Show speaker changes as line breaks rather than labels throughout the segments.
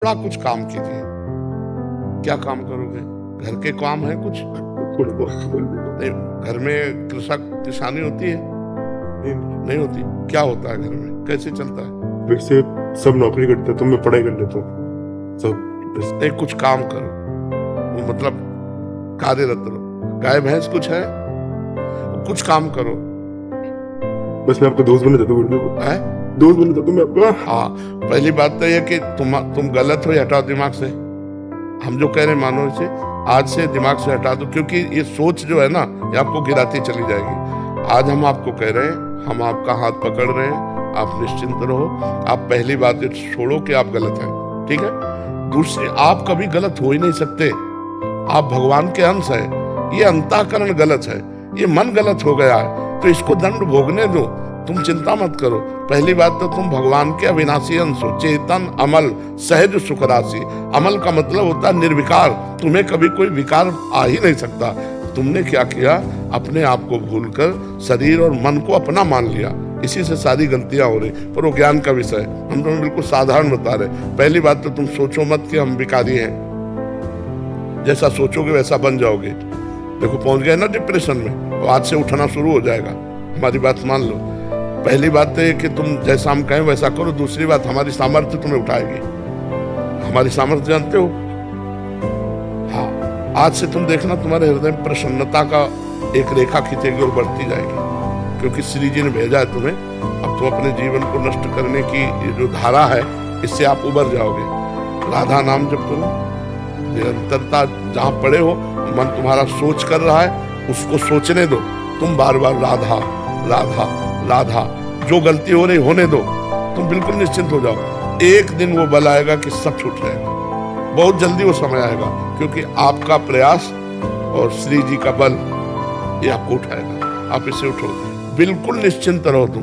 बड़ा कुछ काम कीजिए। क्या काम करोगे? घर के काम है कुछ? नहीं, घर में कृषक किसानी होती है? नहीं होती। क्या होता है घर में? कैसे चलता है?
वैसे सब नौकरी करते हैं तो मैं पढ़ाई कर लेता हूँ सब।
नहीं, कुछ काम करो, वो मतलब कार्यरत रहो। गाय भैंस कुछ है? कुछ काम करो।
बस मैं आपका दोस्त बनना चाहता हूँ।
है
दोस्त बनना चाहता हूँ मैं आपका।
हाँ, पहली बात तो ये कि तुम गलत हो, ये हटाओ दिमाग से। हम जो कह रहे हैं मानो इसे आज से दिमाग से हटा दो, क्योंकि ये सोच जो है ना, ये आपको गिराती चली जाएगी। आज हम आपको कह रहे हैं, हम आपका हाथ पकड़ रहे हैं, आप निश्चिंत रहो। आप पहली बात ये छोड़ो कि आप गलत हैं, ठीक है? दूसरी, आप कभी गलत हो ही नहीं सकते। आप भगवान के अंश है। ये अंतःकरण गलत है, ये मन गलत हो गया है, तो इसको दंड भोगने दो। तुम चिंता मत करो। पहली बात तो तुम भगवान के अविनाशी अंश हो, चेतन, अमल, सहज, सुख राशि। अमल का मतलब होता है निर्विकार। तुम्हें कभी कोई विकार आ ही नहीं सकता। तुमने क्या किया? अपने आप को भूलकर शरीर और मन को अपना मान लिया। इसी से सारी गलतियां हो रही। पर वो ज्ञान का विषय, हम तुम्हें बिल्कुल साधारण बता रहे। पहली बात तो तुम सोचो मत कि हम विकारी हैं। जैसा सोचोगे वैसा बन जाओगे। देखो पहुंच गए ना डिप्रेशन में, तो आज से उठना शुरू हो जाएगा। हमारी बात मान लो। पहली बात तो ये कि तुम जैसा हम कहें वैसा करो। दूसरी बात, हमारी सामर्थ्य तुम्हें उठाएगी। हमारी सामर्थ्य जानते हो? हाँ, आज से तुम देखना तुम्हारे हृदय में प्रसन्नता का एक रेखा खींचेगी और बढ़ती जाएगी, क्योंकि श्री जी ने भेजा है तुम्हें। अब तुम अपने जीवन को नष्ट करने की ये जो धारा है, इससे आप उबर जाओगे। राधा नाम जप करो, निरंतरता। जहां पड़े हो, मन तुम्हारा सोच कर रहा है, उसको सोचने दो। तुम बार बार राधा राधा राधा, जो गलती हो रही होने दो। तुम बिल्कुल निश्चिंत हो जाओ। एक दिन वो बल आएगा कि सब छूट जाएगा। बहुत जल्दी वो समय आएगा, क्योंकि आपका प्रयास और श्री जी का बल ये आपको उठाएगा। आप इससे उठो, बिल्कुल निश्चिंत रहो। तुम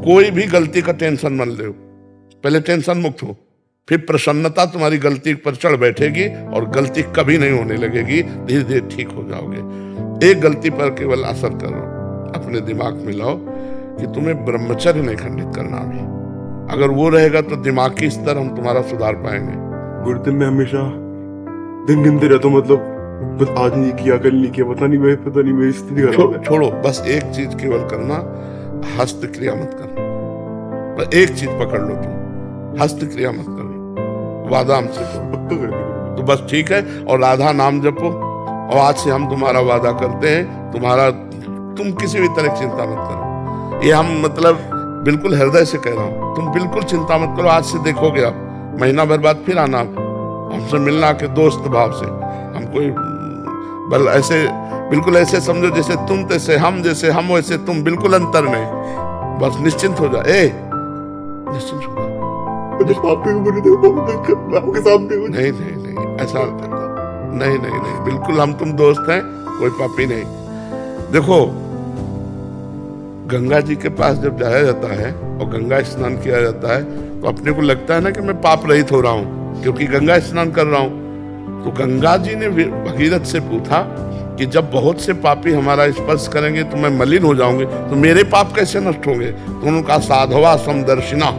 कोई भी गलती का टेंशन मत लो। पहले टेंशन मुक्त हो, फिर प्रसन्नता तुम्हारी गलती पर चढ़ बैठेगी और गलती कभी नहीं होने लगेगी। धीरे धीरे ठीक हो जाओगे। एक गलती पर केवल असर करो, अपने दिमाग में लाओ कि तुम्हें ब्रह्मचर्य नहीं खंडित करना अभी। अगर वो रहेगा तो दिमागी स्तर हम तुम्हारा सुधार पाएंगे।
गुरुदेव मैं हमेशा दिन गिनते रहता हूँ, मतलब बस आज नहीं किया, कल नहीं किया, पता नहीं मैं स्थिति खराब है।
छोड़ो, बस एक चीज केवल करना, हस्त क्रिया मत करना। बस एक चीज पकड़ लो, तुम हस्त क्रिया मत करो। वादा हमसे करो,
पक्का कर दिया
तो बस ठीक है। और राधा नाम जपो। और आज से हम तुम्हारा वादा करते हैं, तुम किसी भी तरह की चिंता मत करो। ये हम मतलब बिल्कुल हृदय से कह रहा हूँ। तुम बिल्कुल चिंता मत करो। आज से देखोगे आप, महीना भर बाद फिर आना हमसे मिलना के दोस्त भाव से। हम कोई बल ऐसे बिल्कुल ऐसे समझो जैसे तुम तैसे हम, जैसे हम वैसे तुम, बिल्कुल अंतर नहीं। बस निश्चिंत हो जाए। निश्चिंत हो जाए। नहीं नहीं नहीं, ऐसा नहीं नहीं नहीं, बिल्कुल हम तुम दोस्त हैं, कोई पापी नहीं। देखो, गंगा जी के पास जब जाया जाता है और गंगा स्नान किया जाता है, तो अपने को लगता है ना कि मैं पाप रहित हो रहा हूँ, क्योंकि गंगा स्नान कर रहा हूँ। तो गंगा जी ने भगीरथ से पूछा कि जब बहुत से पापी हमारा स्पर्श करेंगे तो मैं मलिन हो जाऊंगे, तो मेरे पाप कैसे नष्ट होंगे? तो उन्होंने कहा, साधवा समदर्शिना।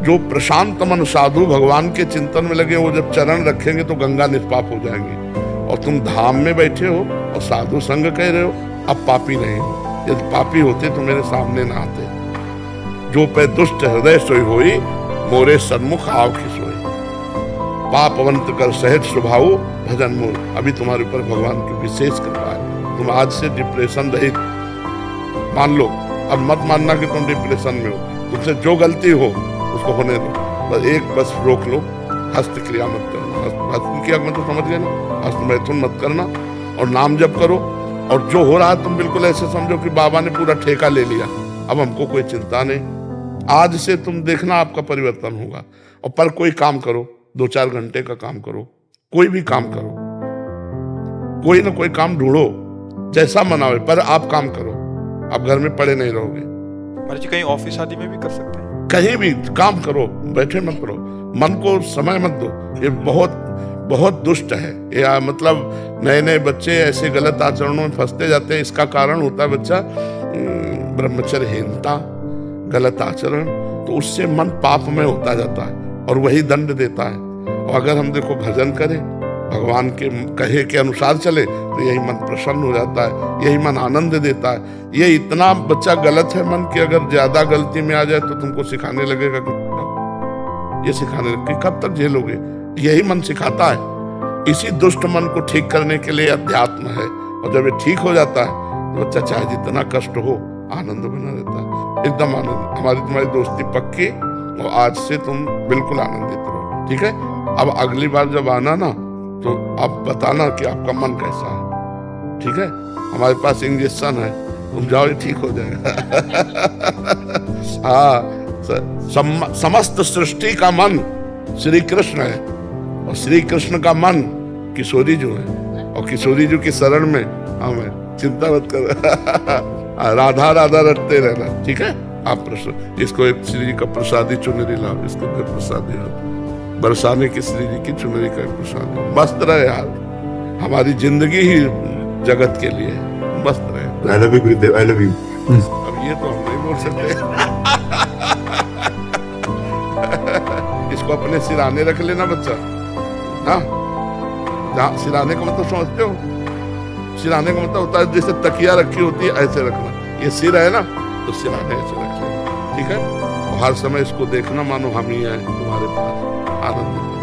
जो प्रशांत मन साधु भगवान के चिंतन में लगे, वो जब चरण रखेंगे तो गंगा निष्पाप हो जाएंगे। और तुम धाम में बैठे हो और साधु संग कह रहे हो, अब पापी नहीं हो। यदि पापी होते तो मेरे सामने ना आते। जो पे दुष्ट हृदय सोई होई, मोरे सन्मुख आव खिसोई। पापवंत कर सहज स्वभाव भजन मोर। अभी तुम्हारे ऊपर भगवान की विशेष कृपा है। तुम आज से डिप्रेशन रहित मान लो। अब मत मानना कि तुम डिप्रेशन में हो। तुमसे जो गलती हो उसको होने दो। बस रोक लो, हस्त क्रिया मत करना। हस्त क्रिया मतलब समझ गए ना, हस्त मैथुन मत करना और नाम जप करो। और जो हो रहा है तुम बिल्कुल ऐसे समझो कि बाबा ने पूरा ठेका ले लिया, अब हमको कोई चिंता नहीं। आज से तुम देखना आपका परिवर्तन होगा। और पर कोई काम करो, 2-4 घंटे का काम करो, कोई भी काम करो, कोई ना कोई काम ढूंढो, जैसा मनावे, पर आप काम करो। आप घर में पड़े नहीं रहोगे।
महाराज जी, कहीं ऑफिस आदि में भी कर सकते हैं?
कहीं भी काम करो, बैठे मत करो, मन को समय मत दो। ये बहुत बहुत दुष्ट है। या मतलब नए नए बच्चे ऐसे गलत आचरणों में फंसते जाते हैं। इसका कारण होता है बच्चा ब्रह्मचर्यहीनता, गलत आचरण। तो उससे मन पाप में होता जाता है। और वही दंड देता है। और अगर हम देखो भजन करें, भगवान के कहे के अनुसार चले, तो यही मन प्रसन्न हो जाता है, यही मन आनंद देता है। ये इतना बच्चा गलत है मन कि अगर ज्यादा गलती में आ जाए तो तुमको सिखाने लगेगा कि ये सिखाने लगे कि कब तक झेलोगे। यही मन सिखाता है। इसी दुष्ट मन को ठीक करने के लिए अध्यात्म है। और जब ये ठीक हो जाता है तो बच्चा चाहे जितना कष्ट हो आनंद बना रहता है, एकदम आनंद। हमारी तुम्हारी दोस्ती पक्की, और आज से तुम बिल्कुल आनंदित रहो, ठीक है। अब अगली बार जब आना ना, तो आप बताना कि आपका मन कैसा है, ठीक है। हमारे पास इंजेक्शन है, तुम जाओ, ठीक हो जाएगा। हाँ, समस्त सृष्टि का मन श्री कृष्ण है, और श्री कृष्ण का मन किशोरी जो है, और किशोरी जी की शरण में हम है। चिंता मत कर। राधा राधा रटते रहना, ठीक है। आप प्रसाद, इसको एक श्री जी का प्रसादी चुनरी लाओ, इसको फिर प्रसादी लाओ, बरसाने की श्री जी की चुनरी का प्रसाद। मस्त रहे यार, हमारी जिंदगी ही जगत के लिए मस्त रहे।
I love you Gurudev, I love you.
अब ये तो हम नहीं बोल सकते। इसको अपने सिराने रख लेना बच्चा। हाँ, जहाँ सिराने का मतलब समझते हो? सिराने का मतलब होता है जैसे तकिया रखी होती है, ऐसे रखना। ये सिर है ना, तो सिराने ऐसे रख लेना, ठीक है। और हर समय इसको देखना मानो हम ही हैं तुम्हारे पास, आनंद।